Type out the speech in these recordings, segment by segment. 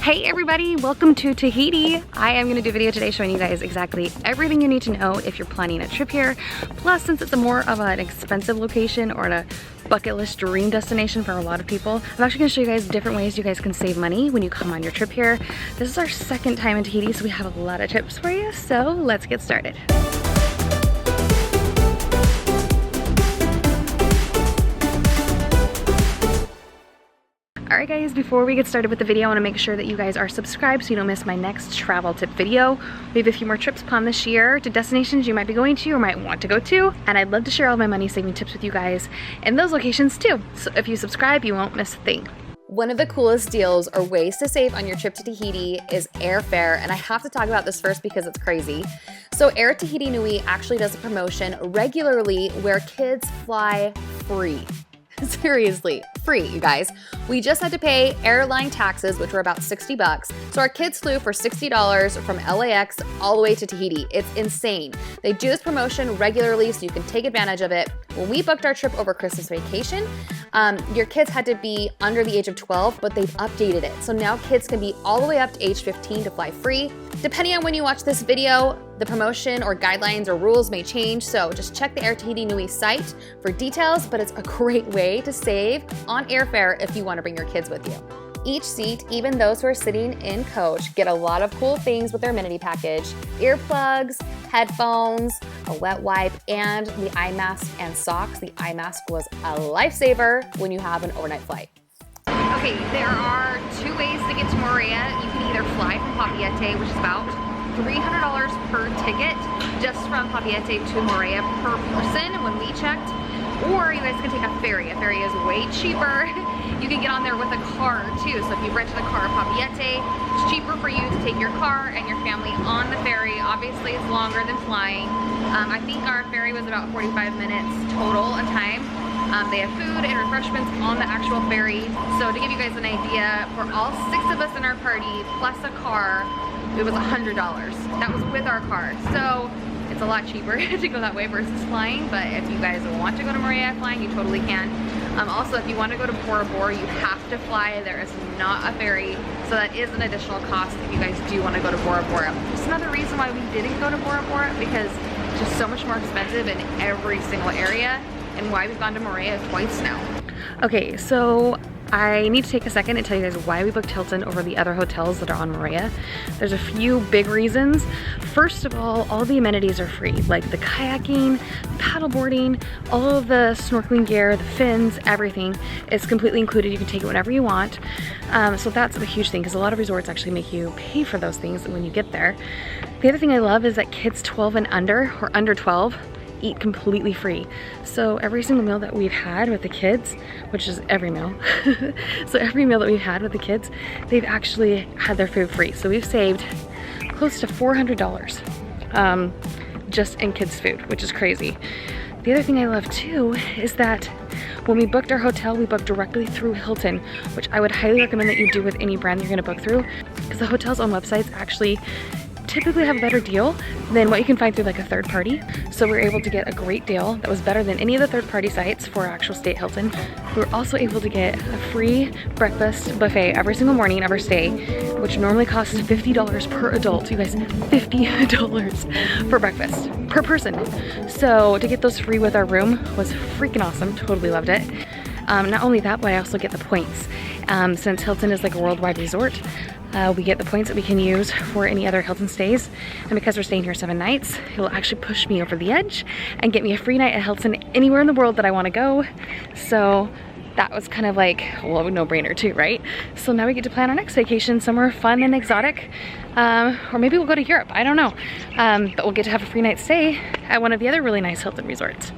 Hey everybody, welcome to Tahiti. I am gonna do a video today showing you guys exactly everything you need to know if you're planning a trip here. Plus, since it's a more of an expensive location or a bucket list dream destination for a lot of people, I'm actually gonna show you guys different ways you guys can save money when you come on your trip here. This is our second time in Tahiti, so we have a lot of tips for you. So let's get started. Alright guys, before we get started with the video, I want to make sure that you guys are subscribed so you don't miss my next travel tip video. We have a few more trips planned this year to destinations you might be going to or might want to go to, and I'd love to share all my money saving tips with you guys in those locations too. So if you subscribe, you won't miss a thing. One of the coolest deals or ways to save on your trip to Tahiti is airfare, and I have to talk about this first because it's crazy. So Air Tahiti Nui actually does a promotion regularly where kids fly free. Seriously, free, you guys. We just had to pay airline taxes, which were about 60 bucks. So our kids flew for $60 from LAX all the way to Tahiti. It's insane. They do this promotion regularly so you can take advantage of it. When we booked our trip over Christmas vacation, your kids had to be under the age of 12, but they've updated it. So now kids can be all the way up to age 15 to fly free. Depending on when you watch this video, the promotion or guidelines or rules may change, so just check the Air Tahiti Nui site for details, but it's a great way to save on airfare if you want to bring your kids with you. Each seat, even those who are sitting in coach, get a lot of cool things with their amenity package: earplugs, headphones, a wet wipe, and the eye mask and socks. The eye mask was a lifesaver when you have an overnight flight. Okay, there are two ways to get to Moorea. You can either fly from Papeete, which is about $300 per ticket just from Papeete to Moorea per person when we checked, or you guys can take a ferry. A ferry is way cheaper. You can get on there with a car too, so if you rented a car at Papeete, it's cheaper for you to take your car and your family on the ferry. Obviously it's longer than flying. I think our ferry was about 45 minutes total in time. They have food and refreshments on the actual ferry. So to give you guys an idea, for all 6 of us in our party plus a car, it was $100. That was with our car. So it's a lot cheaper to go that way versus flying, but if you guys want to go to Moorea flying, you totally can. Also, if you want to go to Bora Bora, you have to fly. There is not a ferry, so that is an additional cost if you guys do want to go to Bora Bora. Just another reason why we didn't go to Bora Bora, because it's just so much more expensive in every single area, and why we've gone to Moorea twice now. Okay, so I need to take a second and tell you guys why we booked Hilton over the other hotels that are on Moorea. There's a few big reasons. First of all the amenities are free, like the kayaking, paddleboarding, all of the snorkeling gear, the fins, everything is completely included. You can take it whenever you want. So that's a huge thing, because a lot of resorts actually make you pay for those things when you get there. The other thing I love is that kids 12 and under, or under 12, eat completely free. So every single meal that we've had with the kids, which is every meal, so every meal that we've had with the kids, they've actually had their food free. So we've saved close to $400 just in kids' food, which is crazy. The other thing I love too is that when we booked our hotel, we booked directly through Hilton, which I would highly recommend that you do with any brand you're gonna book through, because the hotels on websites actually typically have a better deal than what you can find through like a third party. So we were able to get a great deal that was better than any of the third party sites for our actual stay at Hilton. We were also able to get a free breakfast buffet every single morning of our stay, which normally costs $50 per adult. You guys, $50 for breakfast per person. So to get those free with our room was freaking awesome. Totally loved it. Not only that, but I also get the points. Since Hilton is like a worldwide resort, we get the points that we can use for any other Hilton stays, and because we're staying here 7 nights, it will actually push me over the edge and get me a free night at Hilton anywhere in the world that I want to go. So that was kind of like, well, a no-brainer too, right? So now we get to plan our next vacation somewhere fun and exotic, or maybe we'll go to Europe, I don't know, but we'll get to have a free night stay at one of the other really nice Hilton resorts.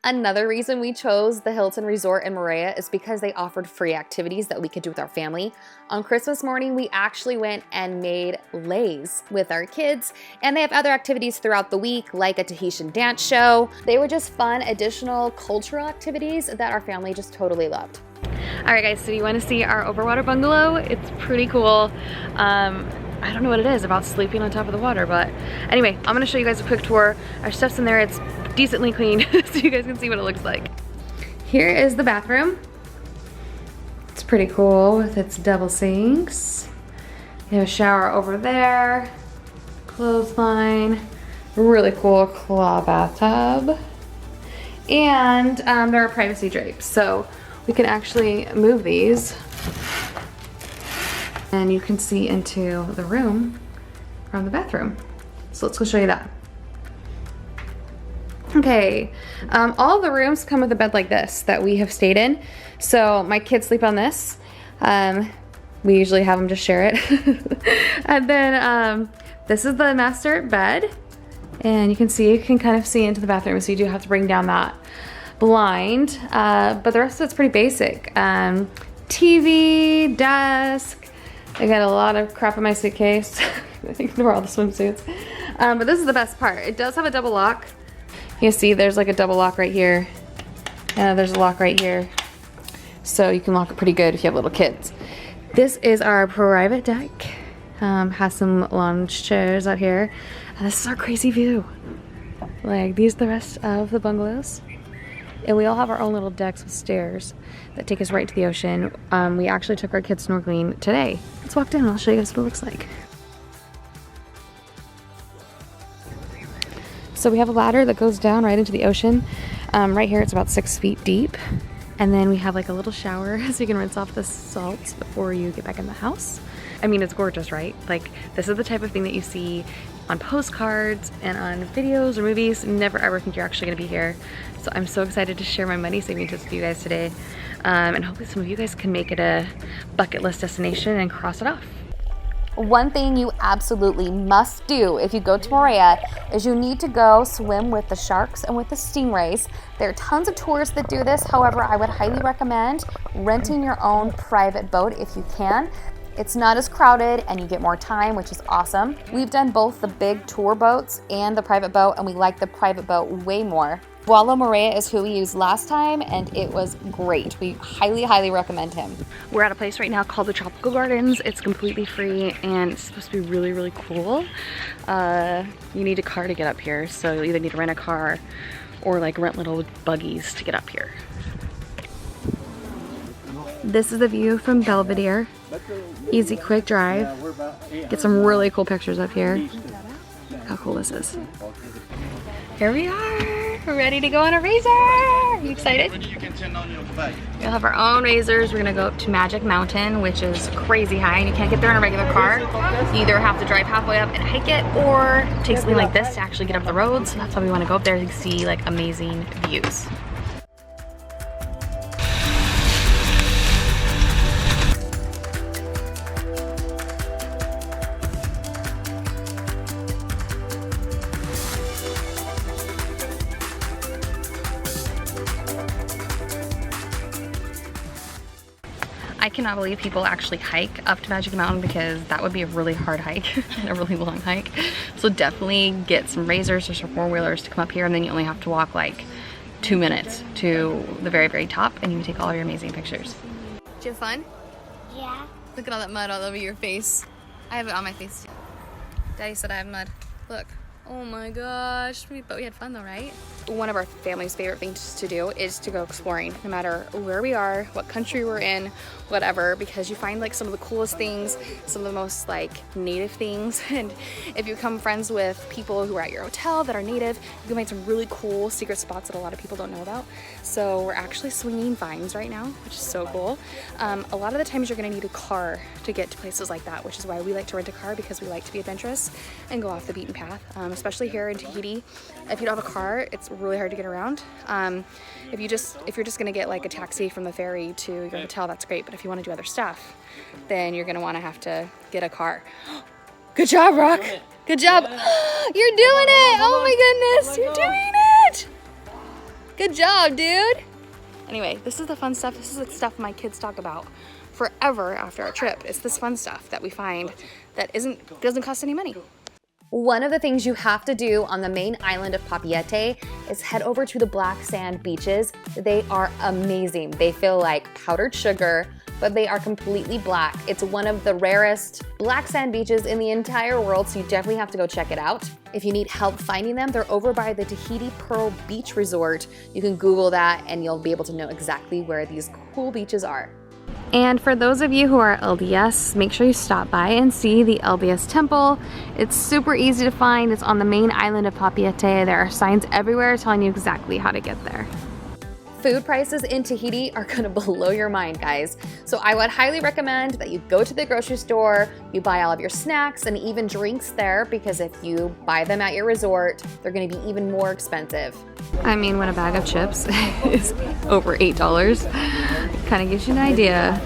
Another reason we chose the Hilton Resort in Moorea is because they offered free activities that we could do with our family. On Christmas morning, we actually went and made leis with our kids, and they have other activities throughout the week, like a Tahitian dance show. They were just fun, additional cultural activities that our family just totally loved. All right, guys, so you want to see our overwater bungalow? It's pretty cool. I don't know what it is about sleeping on top of the water, but anyway, I'm gonna show you guys a quick tour. Our stuff's in there, it's decently clean, so you guys can see what it looks like. Here is the bathroom. It's pretty cool with its double sinks. You have a shower over there, clothesline, really cool claw bathtub. And there are privacy drapes, so we can actually move these and you can see into the room from the bathroom. So let's go show you that. Okay, all of the rooms come with a bed like this that we have stayed in. So my kids sleep on this. We usually have them just share it. And then this is the master bed. And you can kind of see into the bathroom, so you do have to bring down that blind. But the rest of it's pretty basic. TV, desk. I got a lot of crap in my suitcase. I think they're all the swimsuits. But this is the best part. It does have a double lock. You see there's like a double lock right here. There's a lock right here. So you can lock it pretty good if you have little kids. This is our private deck. Has some lounge chairs out here. And this is our crazy view. Like, these are the rest of the bungalows. And we all have our own little decks with stairs that take us right to the ocean. We actually took our kids snorkeling today. Let's walk down and I'll show you guys what it looks like. So we have a ladder that goes down right into the ocean. Right here it's about 6 feet deep. And then we have like a little shower so you can rinse off the salts before you get back in the house. I mean, it's gorgeous, right? Like, this is the type of thing that you see on postcards and on videos or movies. Never ever think you're actually gonna be here. So I'm so excited to share my money saving tips with you guys today. And hopefully some of you guys can make it a bucket list destination and cross it off. One thing you absolutely must do if you go to Moorea is you need to go swim with the sharks and with the stingrays. There are tons of tours that do this. However, I would highly recommend renting your own private boat if you can. It's not as crowded and you get more time, which is awesome. We've done both the big tour boats and the private boat, and we like the private boat way more. Wallo Moorea is who we used last time, and it was great. We highly, highly recommend him. We're at a place right now called the Tropical Gardens. It's completely free and it's supposed to be really, really cool. You need a car to get up here, so you'll either need to rent a car or like rent little buggies to get up here. This is the view from Belvedere. Easy, quick drive. Get some really cool pictures up here. Look how cool this is. Here we are. We're ready to go on a razor. Are you excited? We'll have our own razors. We're gonna go up to Magic Mountain, which is crazy high, and you can't get there in a regular car. You either have to drive halfway up and hike it, or take something like this to actually get up the road. So that's why we want to go up there to see like amazing views. I cannot believe people actually hike up to Magic Mountain, because that would be a really hard hike and a really long hike. So definitely get some razors or some four-wheelers to come up here, and then you only have to walk like 2 minutes to the very, very top, and you can take all your amazing pictures. Did you have fun? Yeah. Look at all that mud all over your face. I have it on my face too. Daddy said I have mud. Look. Oh my gosh, but we had fun though, right? One of our family's favorite things to do is to go exploring, no matter where we are, what country we're in, whatever, because you find like some of the coolest things, some of the most like native things. And if you become friends with people who are at your hotel that are native, you can find some really cool secret spots that a lot of people don't know about. So we're actually swinging vines right now, which is so cool. A lot of the times you're gonna need a car to get to places like that, which is why we like to rent a car, because we like to be adventurous and go off the beaten path. Especially here in Tahiti, if you don't have a car, it's really hard to get around. If you're just gonna get like a taxi from the ferry to your hotel, that's great. But if you want to do other stuff, then you're gonna want to have to get a car. Good job, Rock. Good job. You're doing it. Oh my goodness, you're doing it. Good job, dude. Anyway, this is the fun stuff. This is the stuff my kids talk about forever after our trip. It's this fun stuff that we find that doesn't cost any money. One of the things you have to do on the main island of Papeete is head over to the black sand beaches. They are amazing. They feel like powdered sugar, but they are completely black. It's one of the rarest black sand beaches in the entire world, so you definitely have to go check it out. If you need help finding them, they're over by the Tahiti Pearl Beach Resort. You can Google that and you'll be able to know exactly where these cool beaches are. And for those of you who are LDS, make sure you stop by and see the LDS temple. It's super easy to find. It's on the main island of Papeete. There are signs everywhere telling you exactly how to get there. Food prices in Tahiti are gonna blow your mind, guys. So I would highly recommend that you go to the grocery store, you buy all of your snacks and even drinks there, because if you buy them at your resort, they're gonna be even more expensive. I mean, when a bag of chips is over $8, kind of gives you an idea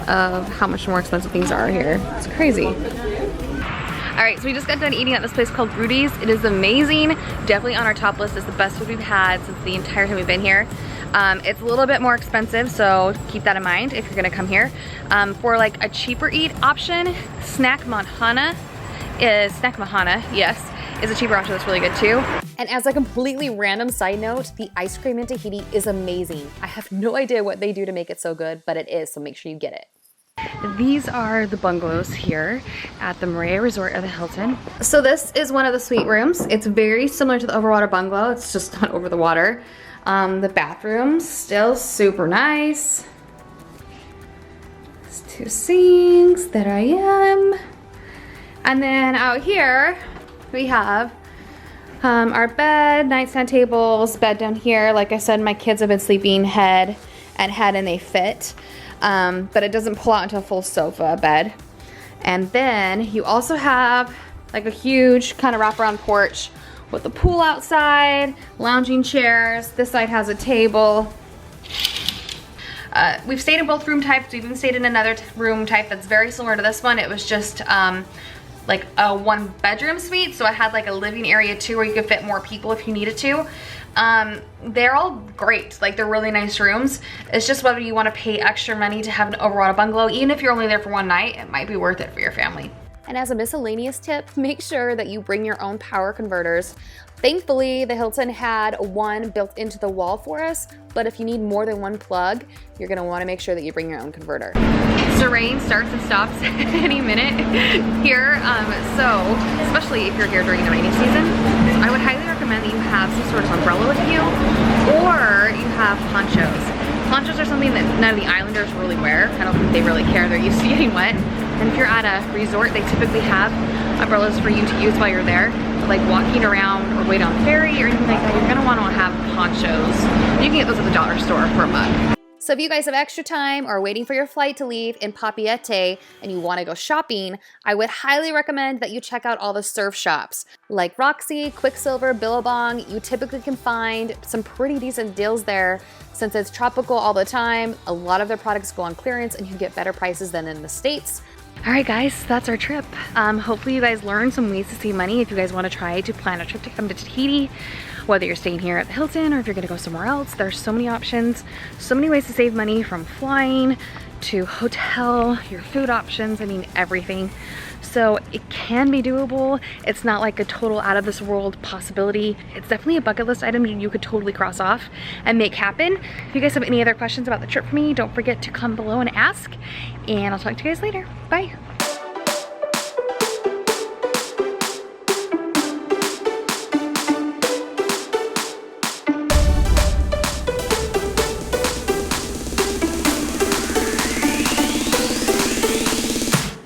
of how much more expensive things are here. It's crazy. All right, so we just got done eating at this place called Rudy's. It is amazing. Definitely on our top list. It's the best food we've had since the entire time we've been here. It's a little bit more expensive, so keep that in mind if you're gonna come here. For like a cheaper eat option, Snack Mahana, yes, is a cheaper option that's really good too. And as a completely random side note, the ice cream in Tahiti is amazing. I have no idea what they do to make it so good, but it is, so make sure you get it. These are the bungalows here at the Moorea Resort of the Hilton. So this is one of the suite rooms. It's very similar to the overwater bungalow. It's just not over the water. The bathroom's still super nice. There's 2 sinks. There I am. And then out here we have our bed, nightstand tables, bed down here. Like I said, my kids have been sleeping head and they fit. But it doesn't pull out into a full sofa bed. And then you also have like a huge kind of wraparound porch with a pool outside, lounging chairs. This side has a table. We've stayed in both room types. We've even stayed in another room type that's very similar to this one. It was just like a 1-bedroom suite, so it had like a living area too where you could fit more people if you needed to. They're all great, like they're really nice rooms. It's just whether you want to pay extra money to have an overwater bungalow. Even if you're only there for 1 night, it might be worth it for your family. And as a miscellaneous tip, make sure that you bring your own power converters. Thankfully, the Hilton had one built into the wall for us, but if you need more than 1 plug, you're gonna wanna make sure that you bring your own converter. So rain starts and stops any minute here, so especially if you're here during the rainy season, I would highly recommend that you have some sort of umbrella with you, or you have ponchos. Ponchos are something that none of the islanders really wear. I don't think they really care. They're used to getting wet. And if you're at a resort, they typically have umbrellas for you to use while you're there. But like walking around or wait on ferry or anything like that, you're gonna wanna have ponchos. You can get those at the dollar store for $1. So if you guys have extra time or waiting for your flight to leave in Papeete and you want to go shopping, I would highly recommend that you check out all the surf shops. Like Roxy, Quicksilver, Billabong, you typically can find some pretty decent deals there. Since it's tropical all the time, a lot of their products go on clearance and you get better prices than in the States. All right guys, that's our trip. Hopefully you guys learned some ways to save money if you guys want to try to plan a trip to come to Tahiti. Whether you're staying here at the Hilton or if you're gonna go somewhere else, there's so many options, so many ways to save money, from flying to hotel, your food options, I mean everything. So it can be doable. It's not like a total out of this world possibility. It's definitely a bucket list item you could totally cross off and make happen. If you guys have any other questions about the trip for me, don't forget to comment below and ask, and I'll talk to you guys later. Bye.